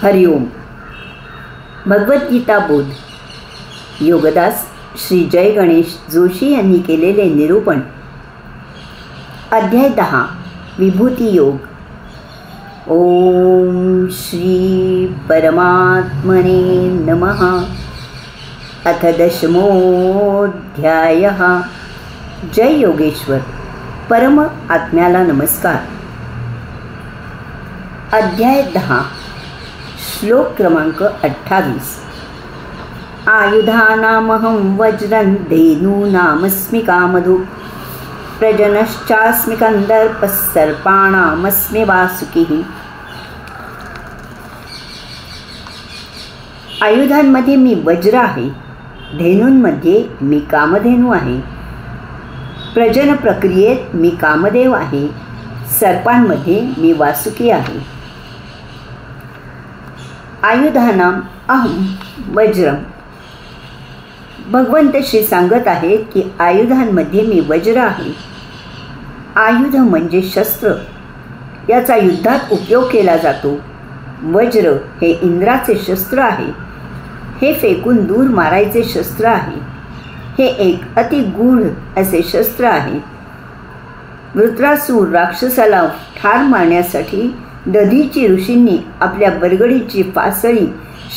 हरिओम. भगवद्गीता बोध. योगदास श्री जय गणेश जोशी यांनी केलेले निरूपण. अध्याय 10. विभूती योग. ओम श्री परमात्मने नमः. अथ 10मोऽध्यायः. जय योगेश्वर. परम आत्म्याला नमस्कार. अध्याय 10. श्लोक क्रमांक 28. आयुधानामहं वज्रं धेनूनामस्मि कामधुक् प्रजनश्चास्मि कन्दर्पः सर्पाणामस्मि वासुकिः. आयुधांमध्ये मी वज्र आहे, धेनूंमध्ये मी कामधेनू आहे, प्रजन प्रक्रियेत मी कामदेव आहे, सर्पांमध्ये मी वासुकी आहे. आयुधानाम अहम वज्रम. भगवंत श्री सांगत आहेत की आयुधांमध्ये मी वज्र आहे. आयुध म्हणजे शस्त्र, याचा युद्धात उपयोग केला जातो. वज्र हे इंद्राचे शस्त्र आहे. हे फेकून दूर मारायचे शस्त्र आहे. हे एक अति गूढ असे शस्त्र आहे. वृत्रासूर राक्षसाला ठार मारण्यासाठी दधीची ऋषींनी आपल्या बरगडीची फासळी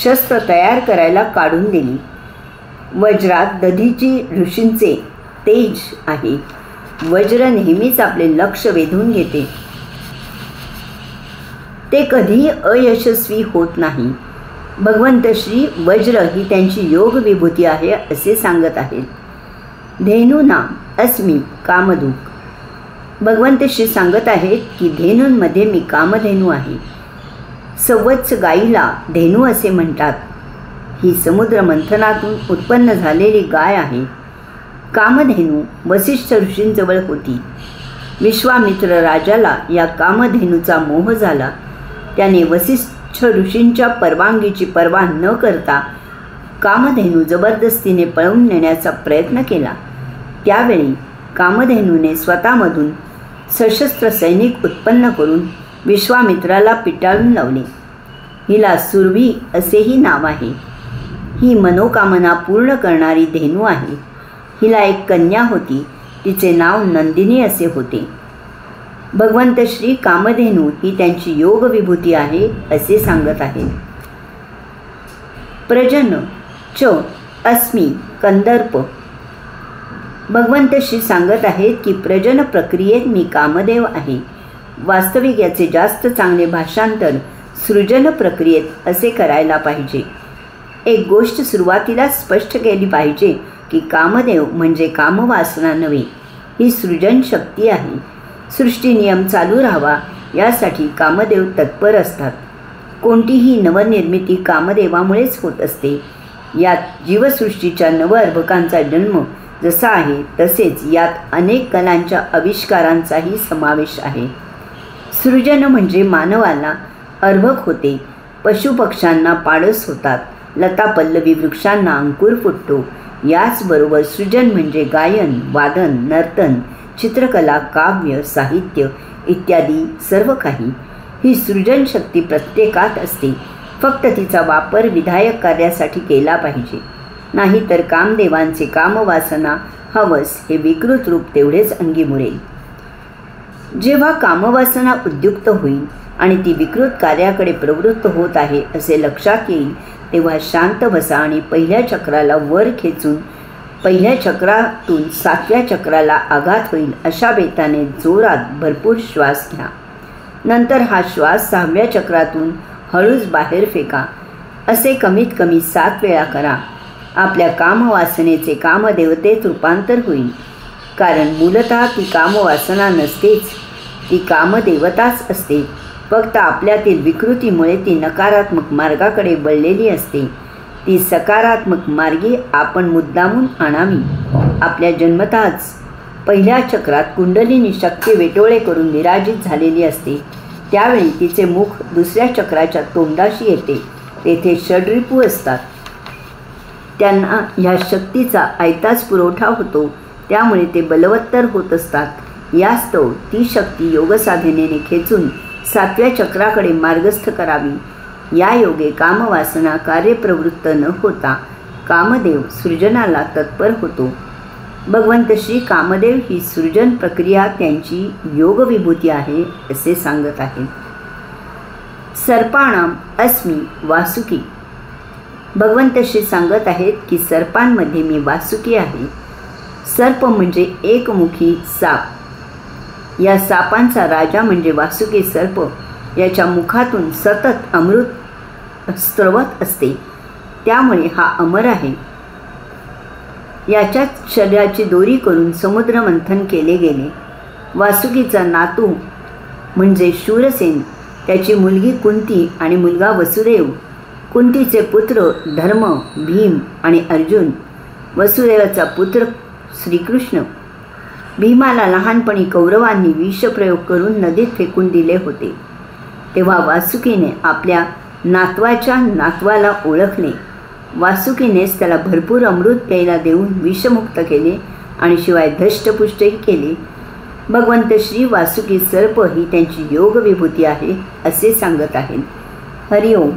शस्त्र तयार करायला काढून दिली. वज्रात दधीची ऋषींचे तेज आहे. वज्र नेहमीच आपले लक्ष वेधून घेते. ते कधीही अयशस्वी होत नाही. भगवंत श्री वज्र ही त्यांची योग विभूती आहे असे सांगत आहेत. धेनूना अस्मि कामधुक्. भगवंत श्री सांगत आहेत की धेनूंमध्ये मी कामधेनू आहे. सवत्स गाईला धेनू असे म्हणतात. ही समुद्र मंथनातून उत्पन्न झालेली गाय आहे. कामधेनू वसिष्ठ ऋषींजवळ होती. विश्वामित्र राजाला या कामधेनूचा मोह झाला. त्याने वसिष्ठ ऋषींच्या परवानगीची पर्वा न करता कामधेनू जबरदस्तीने पळवून नेण्याचा प्रयत्न केला. त्यावेळी कामधेनूने स्वतःमधून सशस्त्र सैनिक उत्पन्न करून विश्वामित्राला पिटाळून लावले. हिला सुरभी असेही नाव आहे. ही मनोकामना पूर्ण करणारी धेनू आहे. हिला एक कन्या होती. तिचे नाव नंदिनी असे होते. भगवंत श्री कामधेनू ही त्यांची योग विभूती आहे असे सांगत आहेत. प्रजन च अस्मि कंदर्प. भगवंत श्री सांगत आहेत की प्रजन प्रक्रियेत मी कामदेव आहे. वास्तविक याचे जास्त चांगले भाषांतर सृजन प्रक्रियेत असे करायला पाहिजे. एक गोष्ट सुरुवातीला स्पष्ट केली पाहिजे की कामदेव म्हणजे कामवासना नव्हे, ही सृजन शक्ती आहे. सृष्टी नियम चालू राहावा यासाठी कामदेव तत्पर असतात. कोणतीही नवनिर्मिती कामदेवामुळेच होत असते. यात जीवसृष्टीच्या नवअर्भकांचा जन्म जसा आहे तसेच यात अनेक कलांच्या आविष्कारांचाही समावेश आहे. सृजन म्हणजे मानवाला अर्भक होते, पशुपक्ष्यांना पाडस होतात, लता पल्लवी वृक्षांना अंकुर फुटतो. याचबरोबर सृजन म्हणजे गायन, वादन, नर्तन, चित्रकला, काव्य, साहित्य इत्यादी सर्व काही. ही सृजन शक्ती प्रत्येकात असते. फक्त तिचा वापर विधायक कार्यासाठी केला पाहिजे. नाहीतर कामदेवांचे कामवासना हवस हे विकृत रूप तेवढेच अंगी मुरेल. जेव्हा कामवासना उद्युक्त होईल आणि ती विकृत कार्याकडे प्रवृत्त होत आहे असे लक्षात येईल तेव्हा शांत बसा आणि पहिल्या चक्राला वर खेचून पहिल्या चक्रातून 7व्या चक्राला आघात होईल अशा बेताने जोरात भरपूर श्वास घ्या. नंतर हा श्वास 6व्या चक्रातून हळूच बाहेर फेका. असे कमीत कमी 7 वेळा करा. आपल्या कामवासनेचे कामदेवतेत रूपांतर होईल. कारण मूलतः ती कामवासना नसतेच, ती कामदेवताच असते. फक्त आपल्यातील विकृतीमुळे ती नकारात्मक मार्गाकडे वळलेली असते. ती सकारात्मक मार्गी आपण मुद्दामून आणावी. आपल्या जन्मताच पहिल्या चक्रात कुंडलिनी शक्ती वेटोळे करून विराजित झालेली असते. त्यावेळी तिचे मुख दुसऱ्या चक्राच्या तोंडाशी येते. तेथे षड्रिपू असतात. त्यांना ह्या शक्तीचा ऐताच पुरवठा होतो. त्यामुळे ते बलवत्तर होत असतात. यास्तव ती शक्ती योगसाधनेने खेचून 7व्या चक्राकडे मार्गस्थ करावी. या योगे कामवासना कार्यप्रवृत्त न होता कामदेव सृजनाला तत्पर होतो. भगवंत श्री कामदेव ही सृजन प्रक्रिया त्यांची योग विभूती आहे असे सांगत आहेत. सर्पाणाम अस्मी वासुकी. भगवंत श्री सांगत आहेत की सर्पांमध्ये मी वासुकी आहे. सर्प म्हणजे एकमुखी साप. या सापांचा राजा म्हणजे वासुकी सर्प. याच्या मुखातून सतत अमृत स्त्रवत असते, त्यामुळे हा अमर आहे. याच्याच शरीराची दोरी करून समुद्र मंथन केले गेले. वासुकीचा नातू म्हणजे शूरसेन, त्याची मुलगी कुंती आणि मुलगा वसुदेव. कुंतीचे पुत्र धर्म, भीम आणि अर्जुन. वसुदेवाचा पुत्र श्रीकृष्ण. भीमाला लहानपणी कौरवांनी विषप्रयोग करून नदीत फेकून दिले होते. तेव्हा वासुकीने आपल्या नातवाच्या नातवाला ओळखले. वासुकीनेच त्याला भरपूर अमृत प्यायला देऊन विषमुक्त केले आणि शिवाय धष्टपुष्टही केले. भगवंत श्री वासुकी सर्प ही त्यांची योग विभूती आहे असे सांगत आहेत. हरिओम.